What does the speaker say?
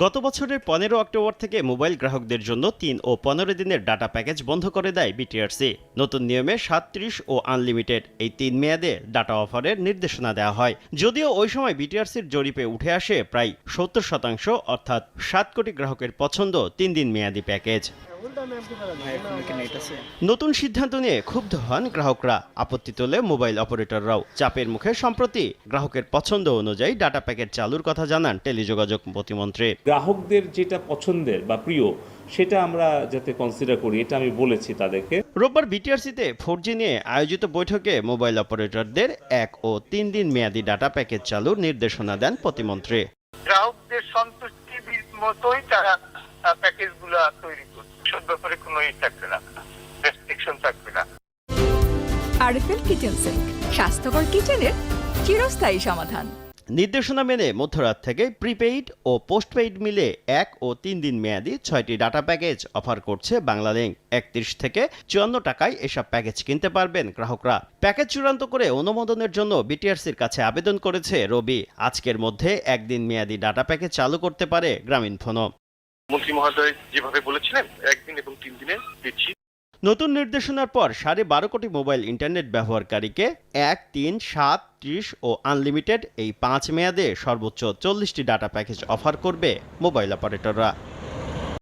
গত বছরের 15 অক্টোবর থেকে মোবাইল গ্রাহকদের জন্য 3 ও 15 দিনের ডাটা প্যাকেজ বন্ধ করে দেয় বিটিআরসি। নতুন নিয়মে 37 ও আনলিমিটেড এই 3 মেয়াদে ডাটা অফারের নির্দেশনা দেওয়া হয়। যদিও ওই সময় বিটিআরসির জরিপে উঠে আসে প্রায় 70% অর্থাৎ 7 কোটি গ্রাহকের পছন্দ 3 দিন মেয়াদি প্যাকেজ। নতুন সিদ্ধান্ত নিয়ে ক্ষুব্ধ হন গ্রাহকরা, আপত্তি তোলে মোবাইল অপারেটররাও। চাপের মুখে সম্প্রতি গ্রাহকের পছন্দ অনুযায়ী ডাটা প্যাকেজ চালুর কথা জানান টেলিযোগাযোগ প্রতিমন্ত্রী। গ্রাহকদের যেটা পছন্দের বা প্রিয় সেটা আমরা যাতে কনসিডার করি, এটা আমি বলেছি তাদেরকে। রোববার বিটিআরসিতে 4G নিয়ে আয়োজিত বৈঠকে মোবাইল অপারেটরদের 1 ও 3 দিন মেয়াদি ডাটা প্যাকেজ চালুর নির্দেশনা দেন প্রতিমন্ত্রী। গ্রাহকদের সন্তুষ্টির মতোই তারা প্যাকেজগুলো তৈরি করছে। সব ব্যাপারে কোনো থাকবে না, রেস্ট্রিকশন থাকবে না। আরএফএল কিচেন সিঙ্ক, স্বাস্থ্যকর কিচেনের চিরস্থায়ী সমাধান। নির্দেশনা মেনে মধ্যরাত থেকে প্রিপেইড ও পোস্টপেইড মিলে 1 ও 3 দিন মেয়াদি 6টি ডাটা প্যাকেজ অফার করছে বাংলালিংক। 31 থেকে 54 টাকায় এসব প্যাকেজ কিনতে পারবেন গ্রাহকরা। প্যাকেজ চূড়ান্ত করে অনুমোদনের জন্য বিটিআরসির কাছে আবেদন করেছে রবি। আজকের মধ্যে একদিন মেয়াদি ডাটা প্যাকেজ চালু করতে পারে গ্রামীণফোনও। মন্ত্রী মহোদয় যেভাবে বলেছিলেন 1 দিন এবং 3 দিনে দিচ্ছি। নতুন নির্দেশনার পর 12.5 কোটি মোবাইল ইন্টারনেট ব্যবহারকারীকে 1, 3, 7, 30 ও আনলিমিটেড এই 5 মেয়াদে সর্বোচ্চ 40টি ডাটা প্যাকেজ অফার করবে মোবাইল অপারেটররা।